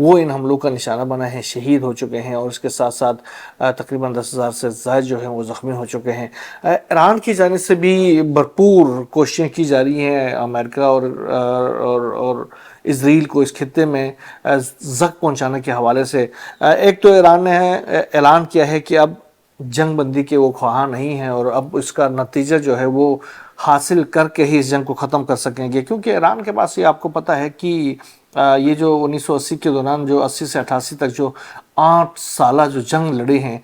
وہ ان حملوں کا نشانہ بنا ہے، شہید ہو چکے ہیں، اور اس کے ساتھ ساتھ تقریباً 10,000 سے زائد جو ہیں وہ زخمی ہو چکے ہیں۔ ایران کی جانب سے بھی بھرپور کوششیں کی جا رہی ہیں امریکہ اور اسرائیل کو اس خطے میں زخم پہنچانے کے حوالے سے۔ ایک تو ایران نے اعلان کیا ہے کہ اب جنگ بندی کے وہ خواہاں نہیں ہیں، اور اب اس کا نتیجہ جو ہے وہ حاصل کر کے ہی اس جنگ کو ختم کر سکیں گے، کیونکہ ایران کے پاس یہ آپ کو پتہ ہے کہ یہ جو 1980 کے دوران جو 80 سے 88 تک جو 8 سالہ جو جنگ لڑے ہیں،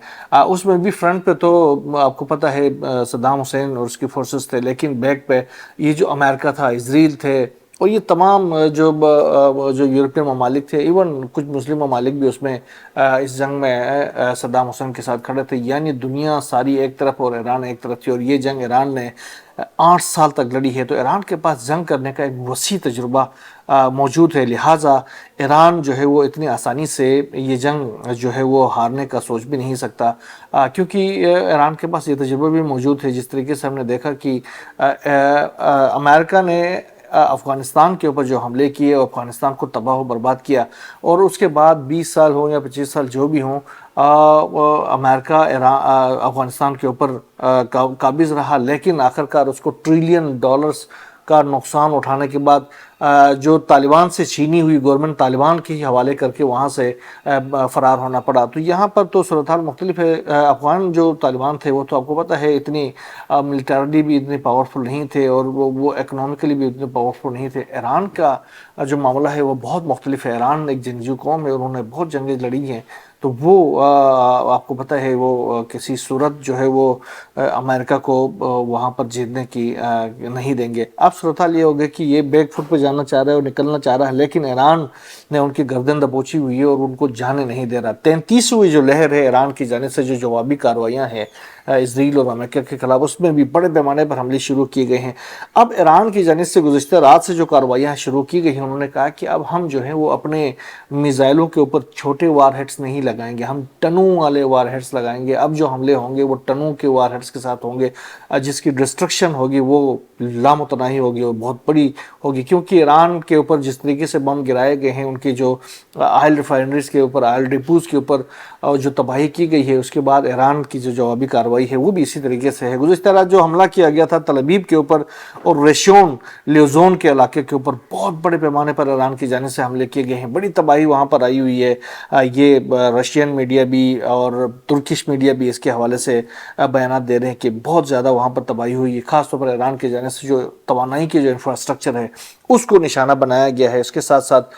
اس میں بھی فرنٹ پہ تو آپ کو پتہ ہے صدام حسین اور اس کی فورسز تھے، لیکن بیک پہ یہ جو امریکہ تھا، اسرائیل تھے، اور یہ تمام جو یورپین ممالک تھے، ایون کچھ مسلم ممالک بھی اس میں اس جنگ میں صدام حسین کے ساتھ کھڑے تھے، یعنی دنیا ساری ایک طرف اور ایران ایک طرف تھی، اور یہ جنگ ایران نے 8 سال تک لڑی ہے۔ تو ایران کے پاس جنگ کرنے کا ایک وسیع تجربہ موجود ہے، لہٰذا ایران جو ہے وہ اتنی آسانی سے یہ جنگ جو ہے وہ ہارنے کا سوچ بھی نہیں سکتا، کیونکہ ایران کے پاس یہ تجربہ بھی موجود ہے۔ جس طریقے سے ہم نے دیکھا کہ امریکہ نے افغانستان کے اوپر جو حملے کیے اور افغانستان کو تباہ و برباد کیا، اور اس کے بعد 20 سال ہوں یا 25 سال جو بھی ہوں، امریکہ افغانستان کے اوپر قابض رہا، لیکن آخرکار اس کو $1 ٹریلین کا نقصان اٹھانے کے بعد جو طالبان سے چھینی ہوئی گورنمنٹ طالبان کے ہی حوالے کر کے وہاں سے فرار ہونا پڑا۔ تو یہاں پر تو صورتحال مختلف ہے۔ افغان جو طالبان تھے وہ تو آپ کو پتہ ہے اتنی ملٹریلی بھی اتنے پاورفل نہیں تھے، اور وہ اکنومیکلی بھی اتنے پاورفل نہیں تھے۔ ایران کا جو معاملہ ہے وہ بہت مختلف ہے۔ ایران ایک جنگجو قوم ہے، اور انہوں نے بہت جنگیں لڑی ہیں، تو وہ آپ کو پتہ ہے وہ کسی صورت جو ہے وہ امریکہ کو وہاں پر جیتنے کی نہیں دیں گے۔ اب صورتحال یہ ہوگا کہ یہ بیک فٹ پہ جانا چاہ رہا ہے اور نکلنا چاہ رہا ہے، لیکن ایران نے ان کی گردن دبوچی ہوئی ہے اور ان کو جانے نہیں دے رہا۔ 33ویں جو لہر ہے ایران کی جانب سے جو جوابی کارروائیاں ہیں اسرائیل اور امریکہ کے خلاف، اس میں بھی بڑے پیمانے پر حملے شروع کیے گئے ہیں۔ اب ایران کی جانب سے گزشتہ رات سے جو کارروائیاں شروع کی گئی ہیں، انہوں نے کہا کہ اب ہم جو ہیں وہ اپنے میزائلوں کے اوپر چھوٹے وار ہیڈز نہیں لگائیں گے، ہم ٹنوں والے وار ہیڈز لگائیں گے۔ اب جو حملے ہوں گے وہ ٹنوں کے وار ہیڈز کے ساتھ ہوں گے، جس کی ڈسٹرکشن ہوگی وہ لامتناہی ہوگی اور بہت بڑی ہوگی، کیونکہ ایران کے اوپر جس طریقے سے بم گرائے گئے ہیں، ان کی جو آئل ریفائنریز کے اوپر، آئل ڈپوز کے اوپر جو تباہی کی گئی ہے، اس کے بعد ایران کی جو جوابی کارروائی ہے وہ بھی اسی طریقے سے ہے۔ گزشتہ رات جو حملہ کیا گیا تھا تل ابیب کے اوپر اور ریشون لیوزون کے علاقے کے اوپر، بہت بڑے پیمانے پر ایران کی جانب سے حملے کیے گئے ہیں، بڑی تباہی وہاں پر آئی ہوئی ہے۔ یہ رشین میڈیا بھی اور ترکش میڈیا بھی اس کے حوالے سے بیانات دے رہے ہیں کہ بہت زیادہ وہاں پر تباہی ہوئی ہے، خاص طور پر ایران کی جانب سے جو توانائی کے جو انفراسٹرکچر ہے اس کو نشانہ بنایا گیا ہے۔ اس کے ساتھ ساتھ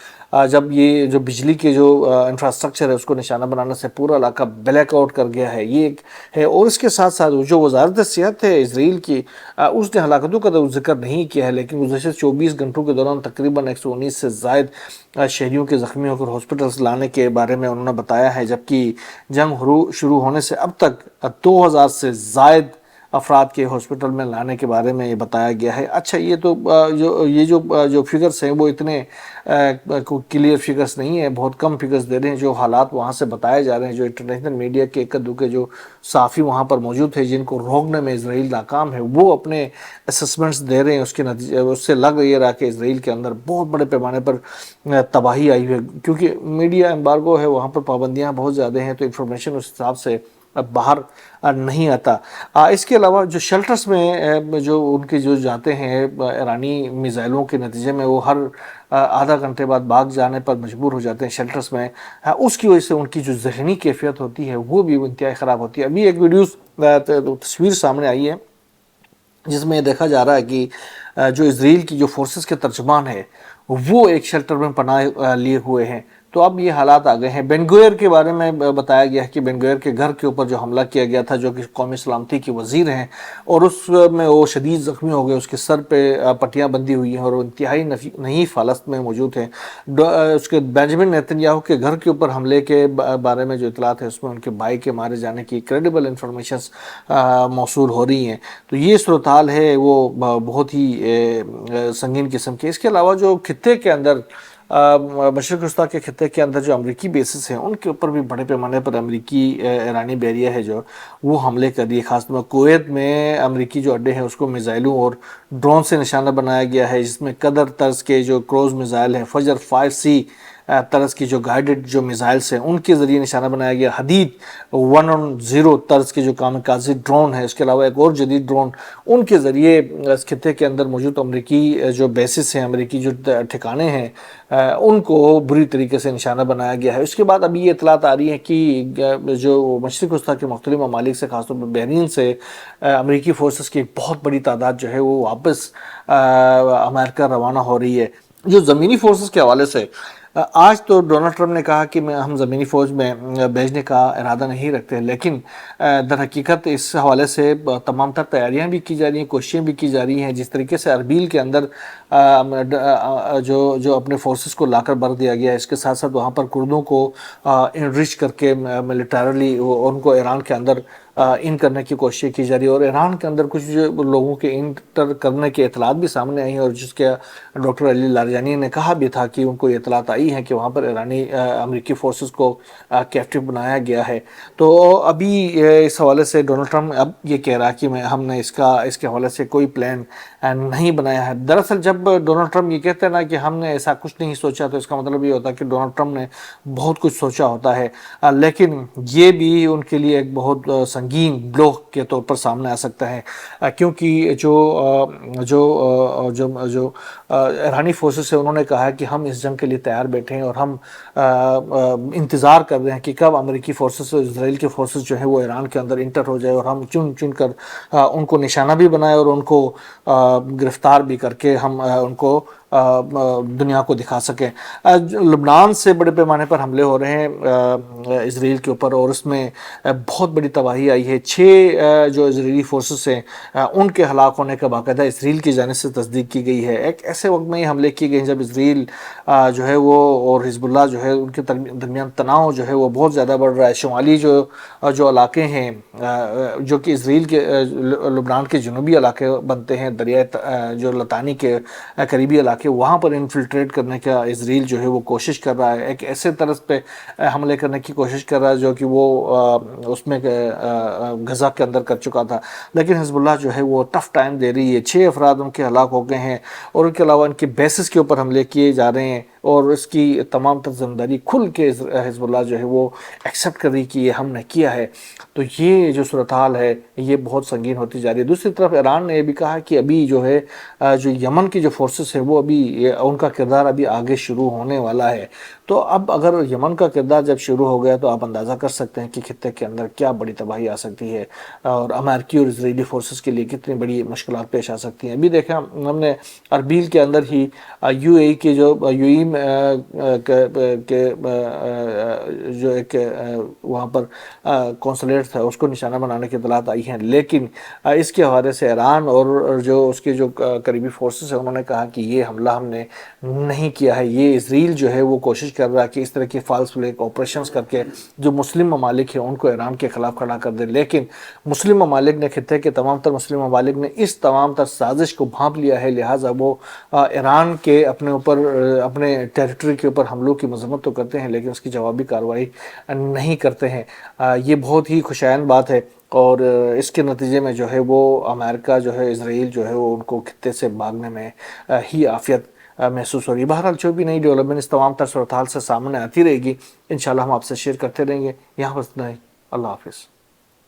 جب یہ جو بجلی کے جو انفراسٹرکچر ہے اس کو نشانہ بنانے سے پورا علاقہ بلیک آؤٹ کر گیا ہے، یہ ایک ہے۔ اور اس کے ساتھ ساتھ جو وزارت صحت ہے اسرائیل کی، اس نے ہلاکتوں کا تو ذکر نہیں کیا ہے، لیکن گزشتہ 24 گھنٹوں کے دوران تقریباً 119 سے زائد شہریوں کے زخمی ہو کر ہاسپٹلز لانے کے بارے میں انہوں نے بتایا ہے، جبکہ جنگ شروع ہونے سے اب تک 2000 سے زائد افراد کے ہاسپٹل میں لانے کے بارے میں یہ بتایا گیا ہے۔ اچھا، یہ تو جو فگرز ہیں وہ اتنے کلیئر فگرز نہیں ہیں، بہت کم فگرز دے رہے ہیں۔ جو حالات وہاں سے بتائے جا رہے ہیں، جو انٹرنیشنل میڈیا کے ایک دو کے جو صحافی وہاں پر موجود ہیں جن کو روکنے میں اسرائیل ناکام ہے، وہ اپنے اسسمنٹس دے رہے ہیں، اس کے نتیجے اس سے لگ یہ رہا کہ اسرائیل کے اندر بہت بڑے پیمانے پر تباہی آئی ہے، کیونکہ میڈیا امبارگو ہے، وہاں پر پابندیاں بہت زیادہ ہیں، تو انفارمیشن اس حساب سے باہر نہیں آتا۔ اس کے علاوہ جو شیلٹرز میں جو ان کے جو جاتے ہیں ایرانی میزائلوں کے نتیجے میں، وہ ہر آدھا گھنٹے بعد بھاگ جانے پر مجبور ہو جاتے ہیں شیلٹرز میں، اس کی وجہ سے ان کی جو ذہنی کیفیت ہوتی ہے وہ بھی انتہائی خراب ہوتی ہے۔ ابھی ایک تصویر سامنے آئی ہے جس میں دیکھا جا رہا ہے کہ جو اسرائیل کی جو فورسز کے ترجمان ہیں وہ ایک شیلٹر میں پناہ لیے ہوئے ہیں۔ تو اب یہ حالات آ گئے ہیں۔ بین گوئر کے بارے میں بتایا گیا ہے کہ بین گوئر کے گھر کے اوپر جو حملہ کیا گیا تھا، جو کہ قومی سلامتی کے وزیر ہیں، اور اس میں وہ شدید زخمی ہو گئے، اس کے سر پہ پٹیاں بندھی ہوئی ہیں اور وہ انتہائی نحیف حالت میں موجود ہیں۔ اس کے بینجامن نیتن یاہو کے گھر کے اوپر حملے کے بارے میں جو اطلاعات ہیں اس میں ان کے بھائی کے مارے جانے کی کریڈیبل انفارمیشنز موصول ہو رہی ہیں۔ تو یہ صورتحال ہے وہ بہت ہی سنگین قسم کے۔ اس کے علاوہ جو خطے کے اندر مشرق وسطیٰ کے خطے کے اندر جو امریکی بیسز ہیں ان کے اوپر بھی بڑے پیمانے پر امریکی ایرانی بیریہ ہے جو وہ حملے کر دیے۔ خاص طور پر کویت میں امریکی جو اڈے ہیں اس کو میزائلوں اور ڈرون سے نشانہ بنایا گیا ہے، جس میں قدر طرز کے جو کروز میزائل ہیں، فجر 5C طرز کی جو گائیڈڈ جو میزائلس ہیں ان کے ذریعے نشانہ بنایا گیا. حدید 110 طرز کے جو کامکازی ڈرون ہے، اس کے علاوہ ایک اور جدید ڈرون، ان کے ذریعے اس خطے کے اندر موجود امریکی جو بیسز ہیں، امریکی جو ٹھکانے ہیں، ان کو بری طریقے سے نشانہ بنایا گیا ہے. اس کے بعد ابھی یہ اطلاعات آ رہی ہیں کہ جو مشرق وسطیٰ کے مختلف ممالک سے، خاص طور پر بحرین سے، امریکی فورسز کی ایک بہت بڑی تعداد جو ہے وہ واپس امریکہ روانہ ہو رہی ہے. جو زمینی فورسز کے حوالے سے آج تو ڈونلڈ ٹرمپ نے کہا کہ ہم زمینی فوج میں بھیجنے کا ارادہ نہیں رکھتے، لیکن در حقیقت اس حوالے سے تمام تر تیاریاں بھی کی جا رہی ہیں، کوششیں بھی کی جا رہی ہیں. جس طریقے سے اربیل کے اندر جو اپنے فورسز کو لا کر بھر دیا گیا ہے، اس کے ساتھ ساتھ وہاں پر کردوں کو انرچ کر کے ملیٹرلی ان کو ایران کے اندر ان کرنے کی کوشش کی جا رہی ہے. اور ایران کے اندر کچھ لوگوں کے انٹر کرنے کے اطلاعات بھی سامنے آئی ہیں، اور جس کے ڈاکٹر علی لاریجانی نے کہا بھی تھا کہ ان کو یہ اطلاعات آئی ہیں کہ وہاں پر امریکی فورسز کو کیپٹیو بنایا گیا ہے. تو ابھی اس حوالے سے ڈونلڈ ٹرمپ اب یہ کہہ رہا کہ ہم نے اس کے حوالے سے کوئی پلان نہیں بنایا ہے. دراصل جب ڈونلڈ ٹرمپ یہ کہتے ہیں نا کہ ہم نے ایسا کچھ نہیں سوچا، تو اس کا مطلب یہ ہوتا ہے کہ ڈونلڈ ٹرمپ نے بہت کچھ سوچا ہوتا ہے، لیکن یہ بھی ان کے لیے ایک بہت سنگین بلو کے طور پر سامنے آ سکتا ہے، کیونکہ جو ایرانی فورسز ہیں انہوں نے کہا ہے کہ ہم اس جنگ کے لیے تیار بیٹھے ہیں، اور ہم انتظار کر رہے ہیں کہ کب امریکی فورسز اور اسرائیل کے فورسز جو ہے وہ ایران کے اندر انٹر ہو جائے، اور ہم چن چن کر ان کو نشانہ بھی بنائے اور ان کو گرفتار بھی کر کے ہم ان کو دنیا کو دکھا سکیں. لبنان سے بڑے پیمانے پر حملے ہو رہے ہیں اسرائیل کے اوپر، اور اس میں بہت بڑی تباہی آئی ہے. 6 جو اسرائیلی فورسز ہیں ان کے ہلاک ہونے کا باقاعدہ اسرائیل کی جانب سے تصدیق کی گئی ہے. ایک ایسے وقت میں یہ حملے کیے گئے جب اسرائیل جو ہے وہ اور حزب اللہ جو ہے ان کے درمیان تناؤ جو ہے وہ بہت زیادہ بڑھ رہا ہے. شمالی جو علاقے ہیں جو کہ اسرائیل کے لبنان کے جنوبی علاقے بنتے ہیں، دریائے جو لطانی کے قریبی علاقے، وہاں پر انفلٹریٹ کرنے کا اسرائیل جو ہے وہ کوشش کر رہا ہے. ایک ایسے طرز پہ حملے کرنے کی کوشش کر رہا ہے جو کہ وہ اس میں غزہ کے اندر کر چکا تھا، لیکن حزب اللہ جو ہے وہ ٹف ٹائم دے رہی ہے. 6 افراد ان کے ہلاک ہو گئے ہیں، اور ان کے علاوہ ان کے بیسز کے اوپر حملے کیے جا رہے ہیں، اور اس کی تمام تر ذمہ داری کھل کے حزب اللہ جو ہے وہ ایکسیپٹ کر رہی کہ یہ ہم نے کیا ہے. تو یہ جو صورتحال ہے یہ بہت سنگین ہوتی جا رہی ہے. دوسری طرف ایران نے یہ بھی کہا کہ ابھی جو ہے جو یمن کی جو فورسز ہے وہ ابھی ان کا کردار ابھی آگے شروع ہونے والا ہے. تو اب اگر یمن کا کردار جب شروع ہو گیا تو آپ اندازہ کر سکتے ہیں کہ خطے کے اندر کیا بڑی تباہی آ سکتی ہے، اور امریکی اور اسرائیلی فورسز کے لیے کتنی بڑی مشکلات پیش آ سکتی ہیں. ابھی دیکھا ہم نے اربیل کے اندر ہی یو اے کے جو جو ایک وہاں پر قونصلیٹ تھا اس کو نشانہ بنانے کی اطلاعات آئی ہیں، لیکن اس کے حوالے سے ایران اور جو اس کے جو قریبی فورسز ہیں انہوں نے کہا کہ یہ حملہ ہم نے نہیں کیا ہے. یہ اسرائیل جو ہے وہ کوشش کر رہا ہے کہ اس طرح کی فالس فلیگ آپریشنز کر کے جو مسلم ممالک ہیں ان کو ایران کے خلاف کھڑا کر دے. لیکن مسلم ممالک نے، خطے کے تمام تر مسلم ممالک نے اس تمام تر سازش کو بھانپ لیا ہے، لہٰذا وہ ایران کے اپنے ٹیریٹری کے اوپر حملوں کی مذمت تو کرتے ہیں لیکن اس کی جوابی کارروائی نہیں کرتے ہیں. یہ بہت ہی خوشایند بات ہے، اور اس کے نتیجے میں جو ہے وہ امریکہ جو ہے، اسرائیل جو ہے وہ ان کو خطے سے بھاگنے میں ہی عافیت محسوس ہو رہی ہے. بہرحال جو بھی نئی ڈیولپمنٹ اس تمام تر صورتحال سے سامنے آتی رہے گی، انشاءاللہ ہم آپ سے شیئر کرتے رہیں گے. یہاں بس نہیں. اللہ حافظ.